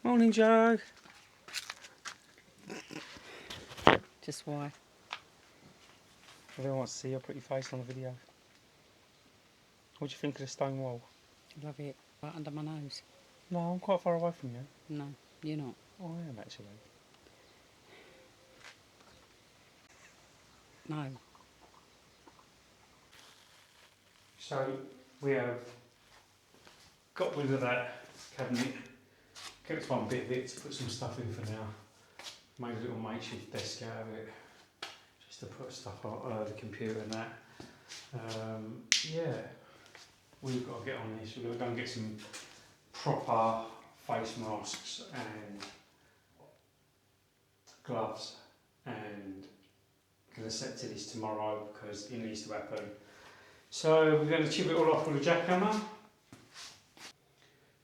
Morning, Joe. Just why? Everyone wants to see your pretty face on the video. What do you think of the stone wall? Love it. Right under my nose. No, I'm quite far away from you. No, you're not. Oh, I am actually. No. So we have got rid of that cabinet. Kept one bit of it to put some stuff in for now. Made a little makeshift desk out of it, just to put stuff on the computer and that. Yeah, we've got to get on this. We're going to go and get some proper face masks and gloves, and going to set to this tomorrow because it needs to happen. So we're going to chip it all off with a jackhammer.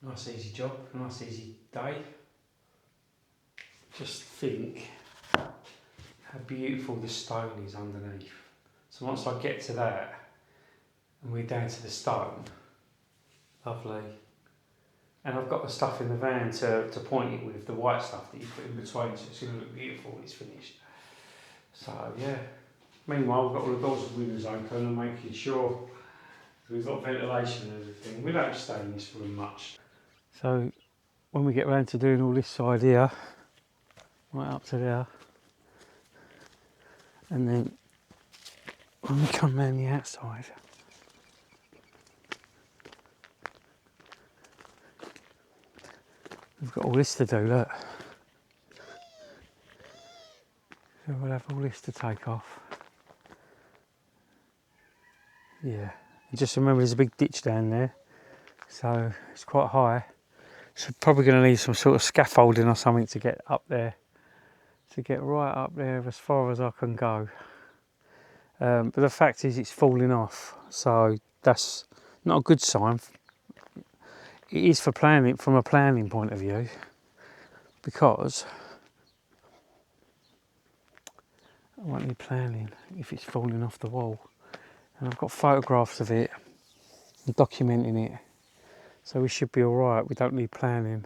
Nice easy job, nice easy day. Just think how beautiful the stone is underneath. So once I get to that and we're down to the stone, lovely. And I've got the stuff in the van to point it with, the white stuff that you put in between, so it's going to look beautiful when it's finished. So yeah. Meanwhile, we've got all the doors and windows open and making sure we've got ventilation and everything. We don't stay in this room much. So when we get round to doing all this side here, right up to there, and then when we come round the outside, we've got all this to do, look. So we'll have all this to take off. Yeah, and just remember there's a big ditch down there, so it's quite high. So probably going to need some sort of scaffolding or something to get up there, to get right up there as far as I can go. But the fact is it's falling off, so that's not a good sign. It is for planning, from a planning point of view, because I won't need planning if it's falling off the wall. And I've got photographs of it, and documenting it, so we should be all right. We don't need planning.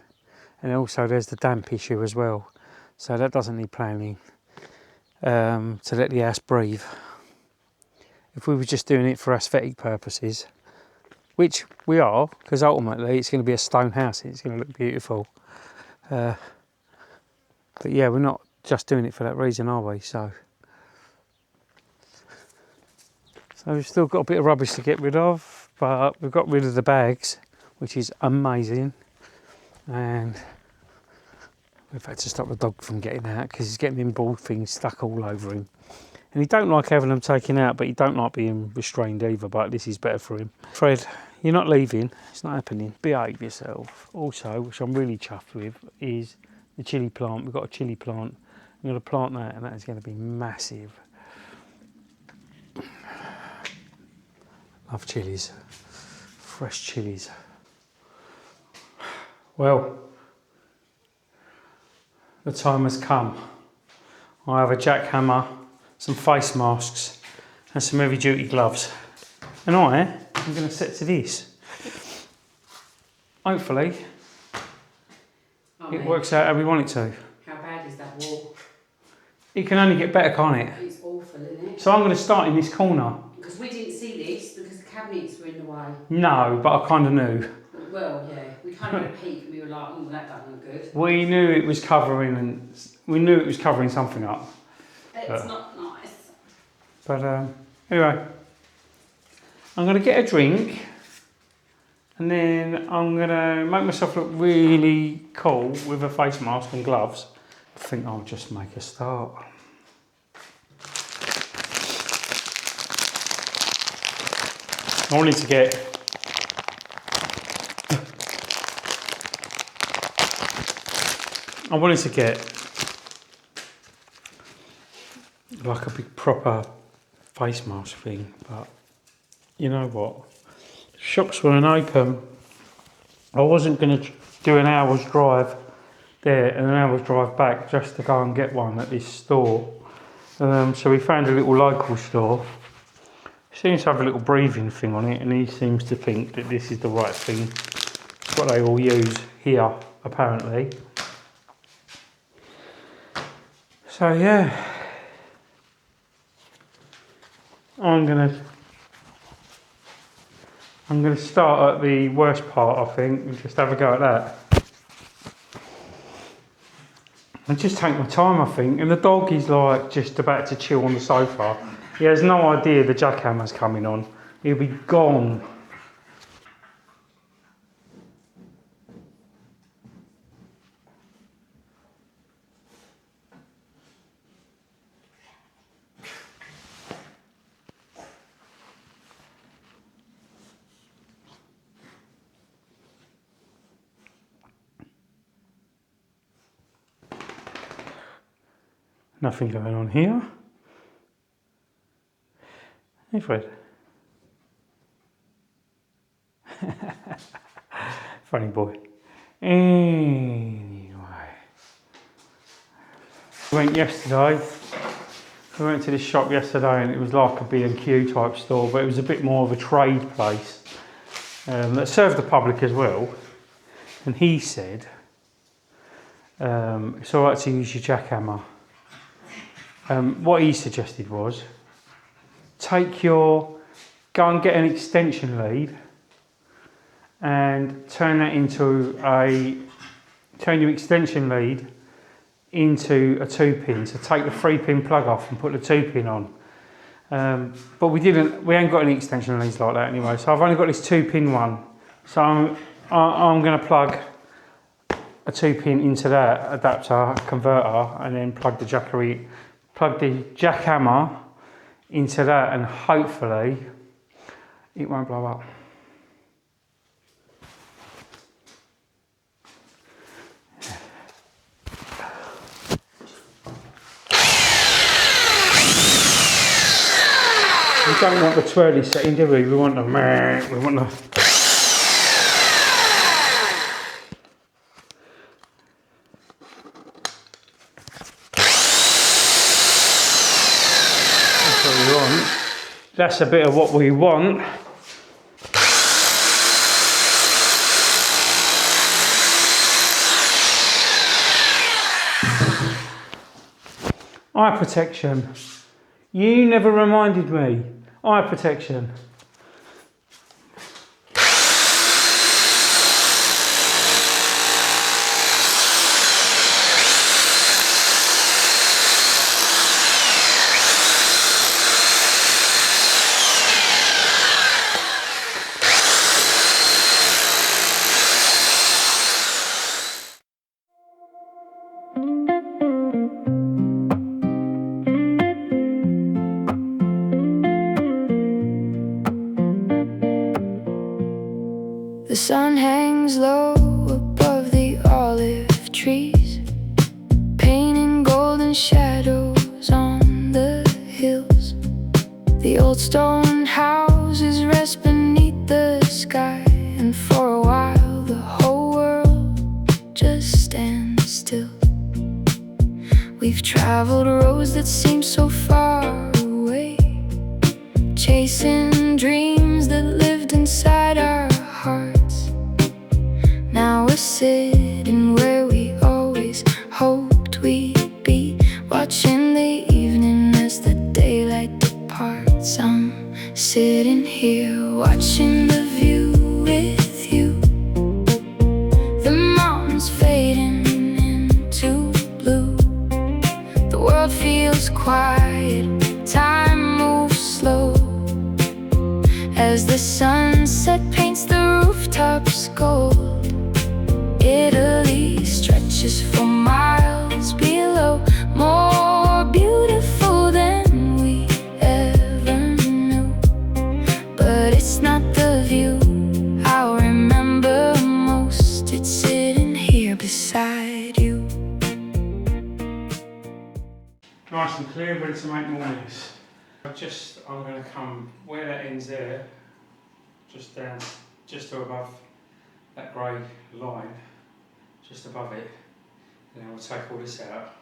And also there's the damp issue as well, so that doesn't need planning, to let the house breathe. If we were just doing it for aesthetic purposes, which we are, because ultimately it's going to be a stone house, it's going to look beautiful. But yeah, we're not just doing it for that reason, are we? So we've still got a bit of rubbish to get rid of, but we've got rid of the bags, which is amazing. And we've had to stop the dog from getting out because he's getting them ball things stuck all over him. And he don't like having them taken out, but he don't like being restrained either, but this is better for him. Fred, you're not leaving, it's not happening. Behave yourself. Also, which I'm really chuffed with, is the chilli plant. We've got a chilli plant. I'm going to plant that, and that is going to be massive. Love chilies, fresh chilies. Well, the time has come. I have a jackhammer, some face masks and some heavy duty gloves. And I'm going to set to this. Hopefully it works out how we want it to. How bad is that wall? It can only get better, can't it? It's awful, isn't it? So I'm going to start in this corner. Because we didn't see this because the cabinets were in the way. No, but I kind of knew. Well, yeah, we kind of had a peek and we were like, oh, that doesn't look good. We knew it was covering, and we knew it was covering something up. It's not nice. But anyway, I'm going to get a drink, and then I'm going to make myself look really cool with a face mask and gloves. I think I'll just make a start. I wanted to get like a big proper face mask thing, but you know what? Shops weren't open. I wasn't going to do an hour's drive there and an hour's drive back just to go and get one at this store. So we found a little local store. It seems to have a little breathing thing on it, and he seems to think that this is the right thing. It's what they all use here, apparently. So yeah, I'm gonna start at the worst part, I think, and just have a go at that. And just take my time, I think. And the dog is like just about to chill on the sofa. He has no idea the jackhammer's coming on. He'll be gone. Nothing going on here. Hey Fred. Funny boy. Anyway. We went to this shop yesterday and it was like a B&Q type store, but it was a bit more of a trade place that served the public as well. And he said, it's alright to use your jackhammer. What he suggested was, go and get an extension lead and turn your extension lead into a 2-pin. So take the 3-pin plug off and put the 2-pin on. But we ain't got any extension leads like that anyway. So I've only got this 2-pin one. So I'm going to plug a 2-pin into that adapter converter and then plug the jackhammer into that, and hopefully it won't blow up. We don't want the twirly setting, do we? We want the That's a bit of what we want. Eye protection. You never reminded me. Eye protection. The sun hangs low above the olive trees, painting golden shadows on the hills. The old stone houses rest beneath the sky, and for a while the whole world just stands still. We've traveled roads that seem so far away, chasing dreams that lived inside our hearts. Now we're sitting where we always hoped we'd be, watching the evening as the daylight departs. I'm sitting here watching the view with you, the mountains fading into blue. The world feels quiet, time moves slow, as the sunset paints the rooftops gold. Italy stretches for miles below, more beautiful than we ever knew. But it's not the view I'll remember most, it's sitting here beside you. Nice and clear, ready to make more of this. I'm going to come where that ends there, just to above that grey line, just above it, and then we'll take all this out,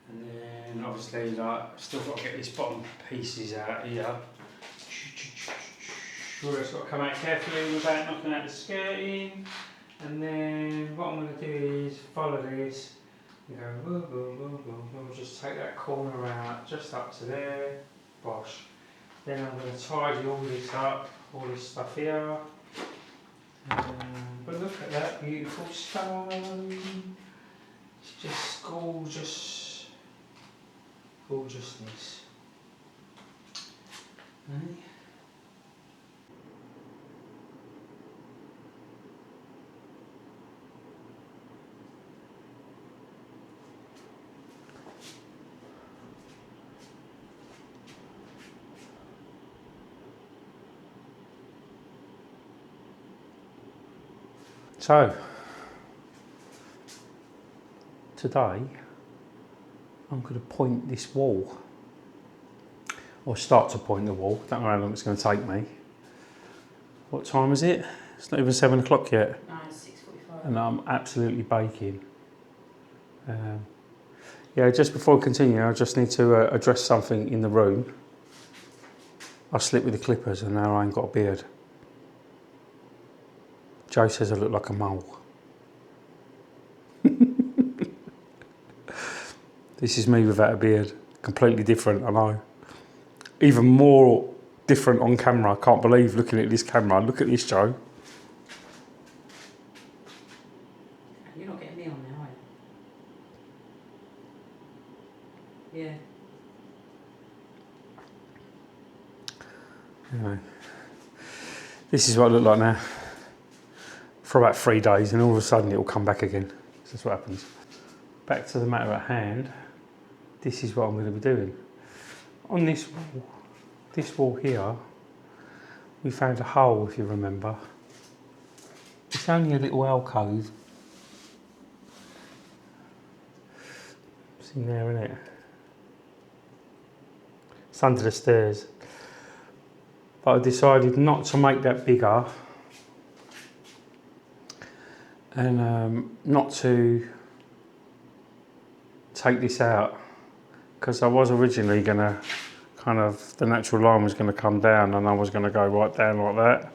and then obviously still got to get these bottom pieces out here. Sure, it's got to come out carefully without knocking out the skirting, and then what I'm going to do is follow this You go, woo, woo, woo, woo, woo. Just take that corner out, just up to there, bosh. Then I'm going to tidy all this up, all this stuff here. But look at that beautiful stone. It's just gorgeous. Gorgeousness. Eh? So, today I'm going to point this wall, or start to point the wall. Don't know how long it's going to take me. What time is it? It's not even 7 o'clock yet. No, it's 6:45. And I'm absolutely baking. Yeah, just before I continue, I just need to address something in the room. I slipped with the clippers and now I ain't got a beard. Joe says I look like a mole. This is me without a beard. Completely different, I know. Even more different on camera. I can't believe looking at this camera. Look at this, Joe. You're not getting me on now, are you? Yeah. Anyway, this is what I look like now. For about 3 days, and all of a sudden it will come back again. That's what happens. Back to the matter at hand. This is what I'm going to be doing. On this wall here, we found a hole, if you remember. It's only a little alcove. It's in there, isn't it? It's under the stairs. But I decided not to make that bigger. And not to take this out, because I was originally going to the natural line was going to come down and I was going to go right down like that.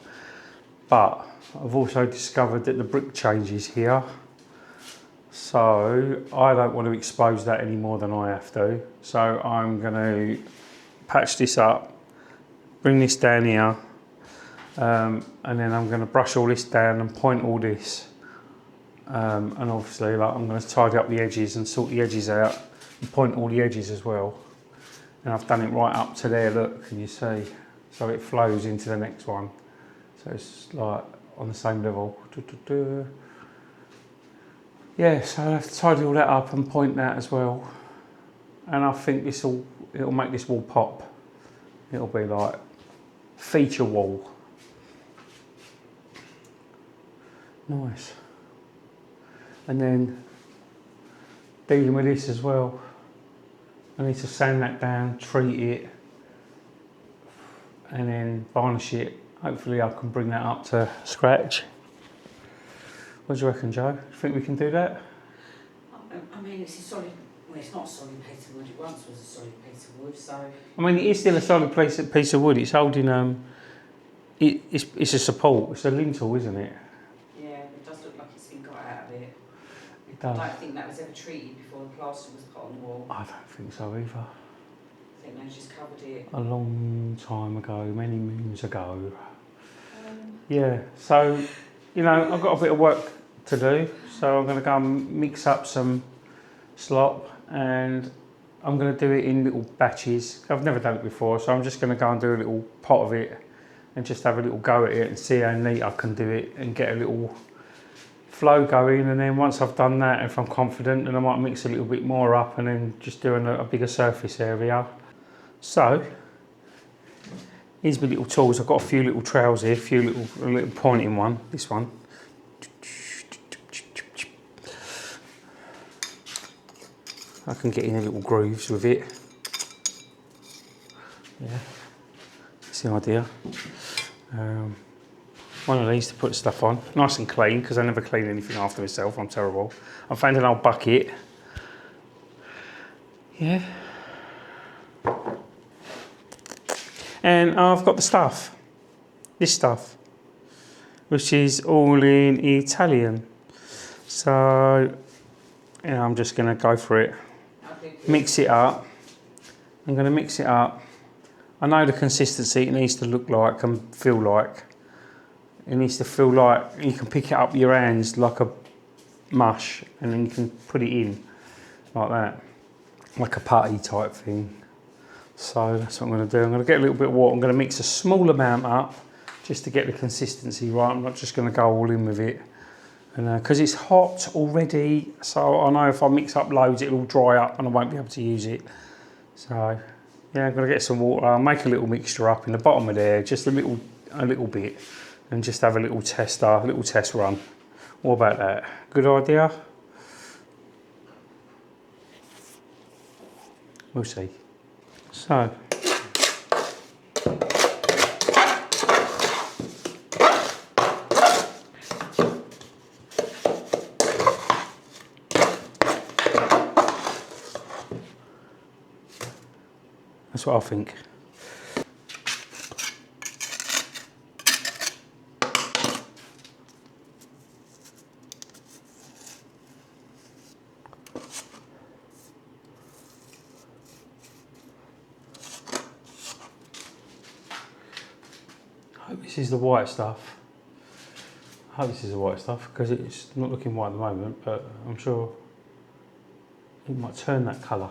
But I've also discovered that the brick changes here. So I don't want to expose that any more than I have to. So I'm going to patch this up, bring this down here, and then I'm going to brush all this down and point all this. And obviously I'm going to tidy up the edges and sort the edges out and point all the edges as well. And I've done it right up to there, look, can you see? So it flows into the next one. So it's like on the same level. Yeah, so I have to tidy all that up and point that as well. And I think it'll make this wall pop. It'll be like feature wall. Nice. And then dealing with this as well. I need to sand that down, treat it, and then varnish it. Hopefully I can bring that up to scratch. What do you reckon, Joe? Do you think we can do that? I mean, it's a solid, well, it's not a solid piece of wood. It once was a solid piece of wood, so... I mean, it is still a solid piece of wood. It's holding, it's a support. It's a lintel, isn't it? Yeah, it does look like it's been got out of it. It does. I don't think that was ever treated before the plaster was put on the wall. I don't think so either. I think they just covered it. A long time ago, many moons ago. Yeah, so, you know, I've got a bit of work to do. So I'm going to go and mix up some slop and I'm going to do it in little batches. I've never done it before, so I'm just going to go and do a little pot of it and just have a little go at it and see how neat I can do it and get a little flow going. And then once I've done that, if I'm confident, then I might mix a little bit more up and then just do a bigger surface area. So here's my little tools. I've got a few little trowels here, a little pointing one, this one. I can get in a little grooves with it. Yeah, that's the idea. One of these to put stuff on, nice and clean, because I never clean anything after myself. I'm terrible. I found an old bucket. Yeah. And I've got the stuff. This stuff, which is all in Italian. So Yeah, I'm just going to go for it. Mix it up. I'm going to mix it up. I know the consistency it needs to look like and feel like. It needs to feel like you can pick it up with your hands like a mush, and then you can put it in like that, like a putty type thing. So that's what I'm going to do. I'm going to get a little bit of water. I'm going to mix a small amount up just to get the consistency right. I'm not just going to go all in with it. And because it's hot already, so I know if I mix up loads it'll dry up and I won't be able to use it. So yeah, I'm going to get some water. I'll make a little mixture up in the bottom of there, just a little bit, and just have a little test run. What about that? Good idea? We'll see. So that's what I think. I hope this is the white stuff. I hope this is the white stuff because it's not looking white at the moment, but I'm sure it might turn that colour.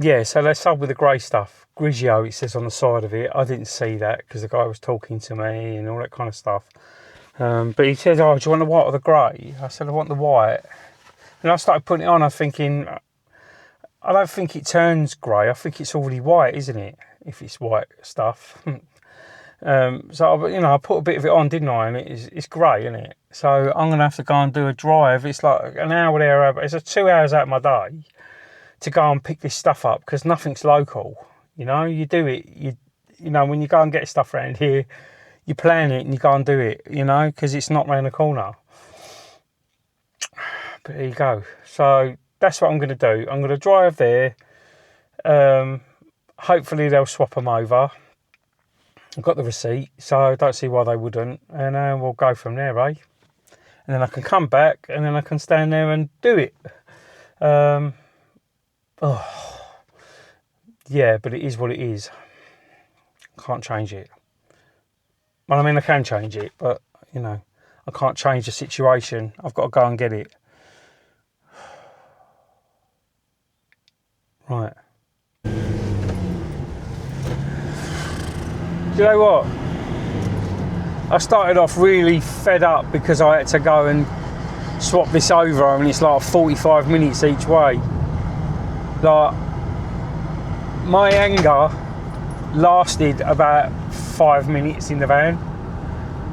Yeah, so let's start with the grey stuff. Grigio, it says on the side of it. I didn't see that because the guy was talking to me and all that kind of stuff. But he said, oh, do you want the white or the grey? I said, I want the white. And I started putting it on, I'm thinking, I don't think it turns grey. I think it's already white, isn't it? If it's white stuff. So, I put a bit of it on, didn't I? And it's grey, isn't it? So I'm going to have to go and do a drive. It's like an hour there, but it's 2 hours out of my day to go and pick this stuff up because nothing's local. You do it, when you go and get stuff around here, you plan it and you go and do it, because it's not round the corner. But there you go. So that's what I'm going to do. I'm going to drive there. Hopefully they'll swap them over. I've got the receipt, so I don't see why they wouldn't. And we'll go from there, eh? And then I can come back and then I can stand there and do it. Yeah, but it is what it is. Can't change it. Well, I mean, I can change it, but, I can't change the situation. I've got to go and get it. Right. Do you know what? I started off really fed up because I had to go and swap this over and it's like 45 minutes each way. Like, my anger lasted about 5 minutes in the van.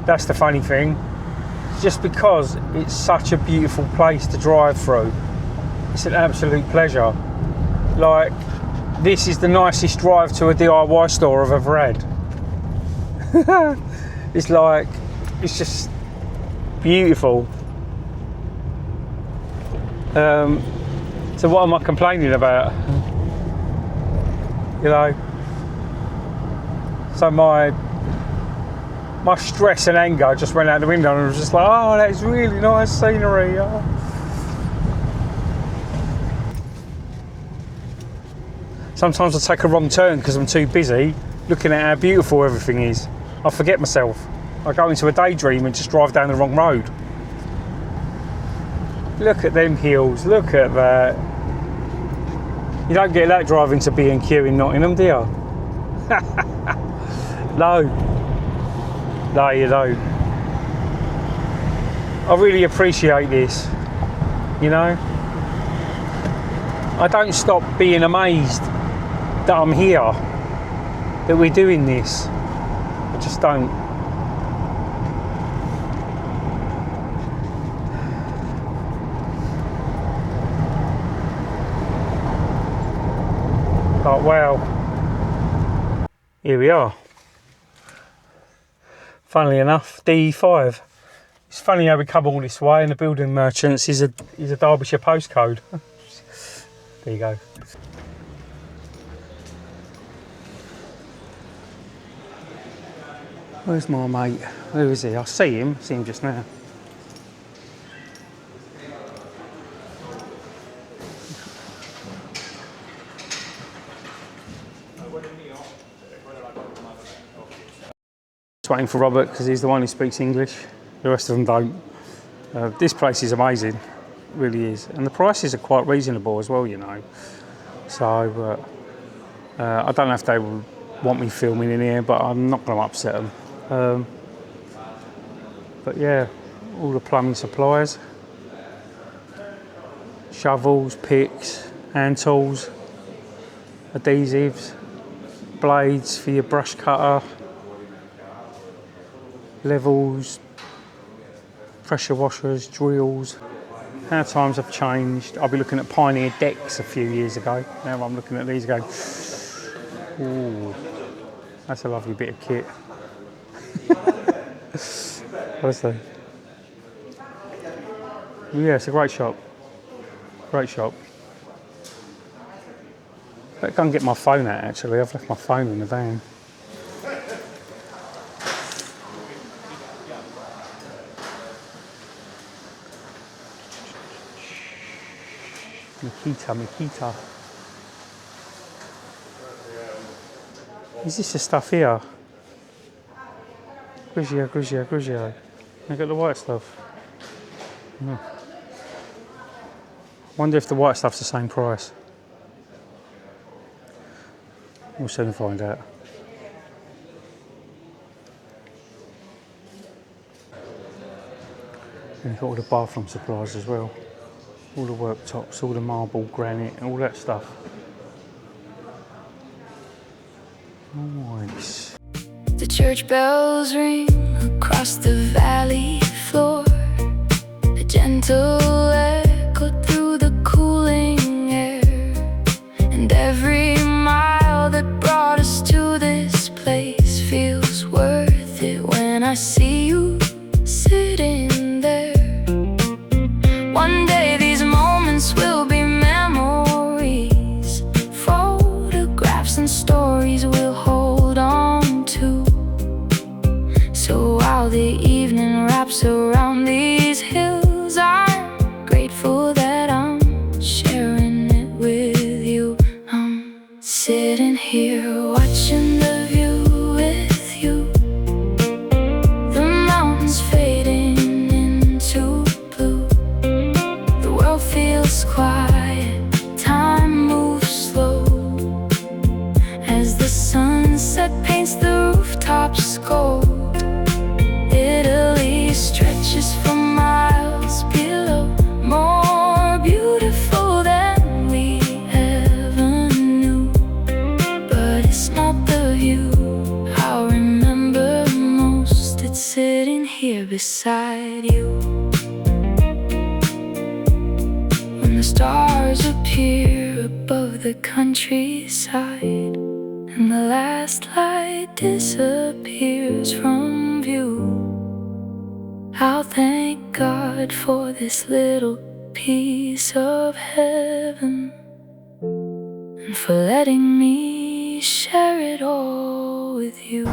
That's the funny thing. Just because it's such a beautiful place to drive through. It's an absolute pleasure. Like, this is the nicest drive to a DIY store I've ever had. It's just beautiful. So what am I complaining about? So my stress and anger just went out the window and I was just like, oh, that's really nice scenery. Oh. Sometimes I take a wrong turn because I'm too busy looking at how beautiful everything is. I forget myself. I go into a daydream and just drive down the wrong road. Look at them hills, look at that. You don't get that driving to B&Q in Nottingham, do you? No, you don't. I really appreciate this, I don't stop being amazed that I'm here, that we're doing this. I just don't. But well, here we are. Funnily enough, D5. It's funny how we come all this way and the building merchants is a Derbyshire postcode. There you go. Where's my mate? Who is he? I see him just now. Just waiting for Robert because he's the one who speaks English. The rest of them don't. This place is amazing, it really is, and the prices are quite reasonable as well, you know. So I don't know if they will want me filming in here, but I'm not going to upset them. But yeah, all the plumbing supplies, shovels, picks, hand tools, adhesives, blades for your brush cutter, levels, pressure washers, drills. How times have changed. I'll be looking at Pioneer decks a few years ago. Now I'm looking at these going, ooh, that's a lovely bit of kit. What's that? Yeah, it's a great shop. Great shop. Better go and get my phone out actually. I've left my phone in the van. Mikita. Is this the stuff here? Grigio. They got the white stuff. Wonder if the white stuff's the same price. We'll soon find out. And you've got all the bathroom supplies as well. All the worktops, all the marble, granite, and all that stuff. Nice. The church bells ring across the valley floor. A gentle echo through the cooling air. And every mile that brought us to this place feels worth it when I see you sitting there. One day these moments will be memories, photographs and stories we'll hold on to. So while the evening wraps around these hills, I'm grateful that I'm sharing it with you. I'm sitting here watching the view with you. The mountains fading into blue. The world feels quiet, time moves slow, as the sunset paints the rooftops gold. Italy stretches for miles below, more beautiful than we ever knew. But it's not the view I'll remember most, it's sitting here beside you. When the stars appear above the countryside and the last light disappears from view, I'll thank God for this little piece of heaven, and for letting me share it all with you.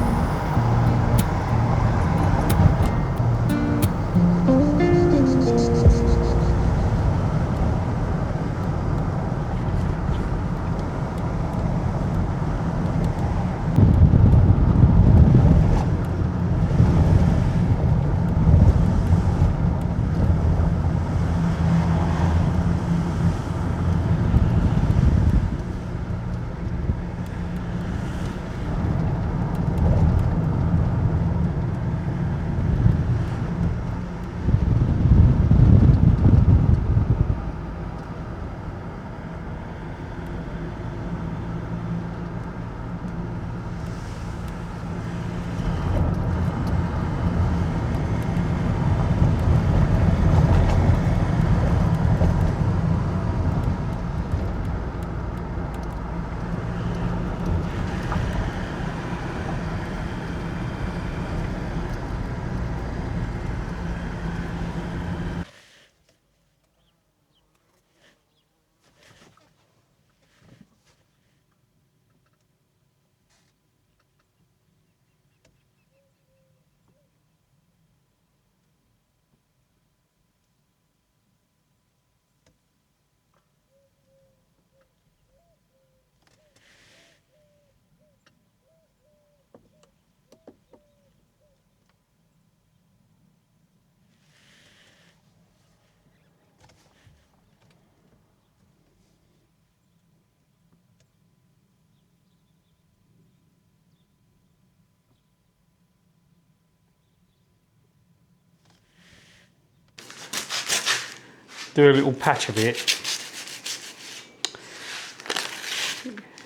do a little patch of it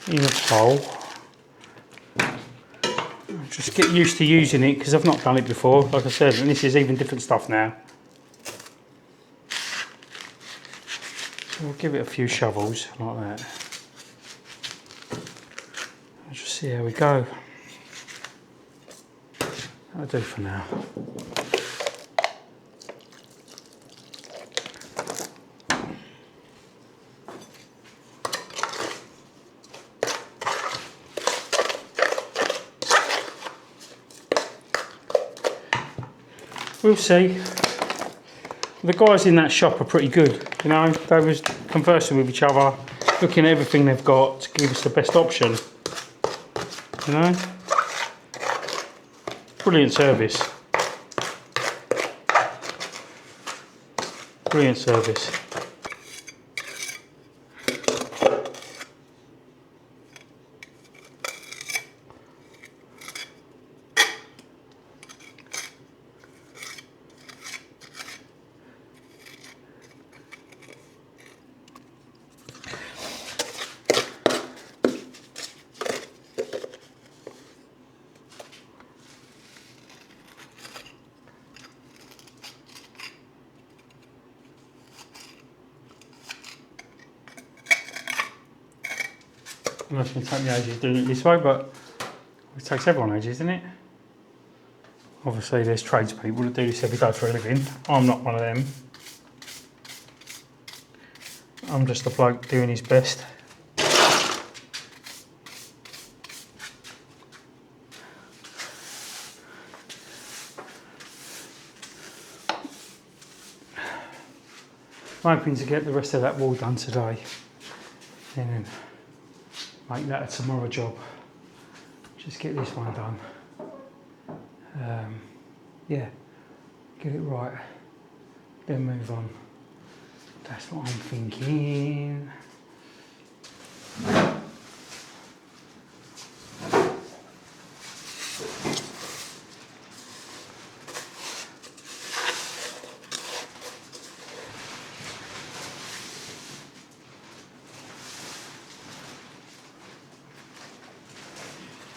in a bowl. Just get used to using it because I've not done it before, like I said, and this is even different stuff now. So we'll give it a few shovels like that. I'll just see how we go. That'll do for now. We'll see. The guys in that shop are pretty good, you know, they was conversing with each other, looking at everything they've got to give us the best option, you know. Brilliant service. Brilliant service. I'm not going to take me ages doing it this way, but it takes everyone ages, isn't it? Obviously there's tradespeople that do this every day for a living. I'm not one of them. I'm just a bloke doing his best. I'm hoping to get the rest of that wall done today and then make that a tomorrow job. Just get this one done. Yeah, get it right, then move on. That's what I'm thinking.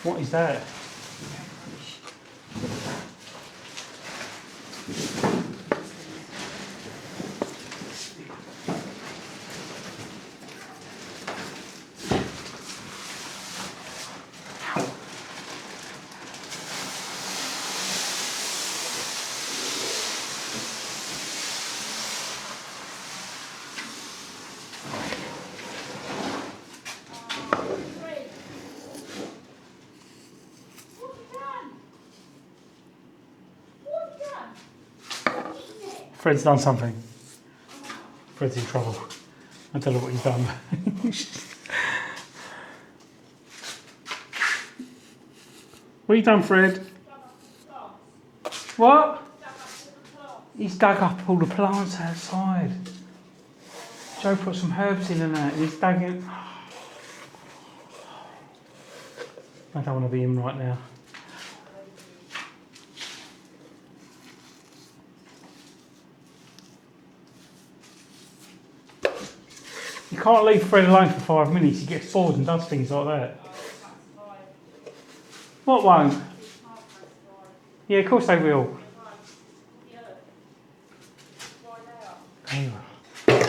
What is that? Fred's done something. Fred's in trouble. I don't know what he's done. What have you done, Fred? What? He's dug up all the plants outside. Joe put some herbs in and that, and he's dug it. I don't want to be him right now. You can't leave Fred alone for 5 minutes, he gets bored and does things like that. What won't? Yeah, of course they will. Anyway. Do not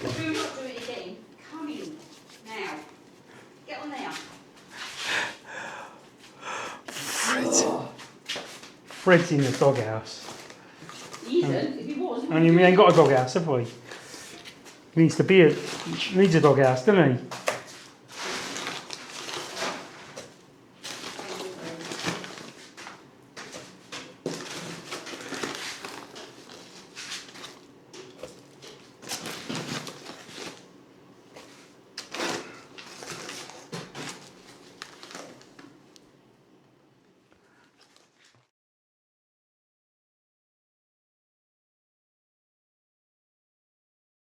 do it again. Come in now. Get on there. Fred's in the doghouse. He isn't. If he was, And we ain't got a doghouse, have we? He needs a doghouse, doesn't he?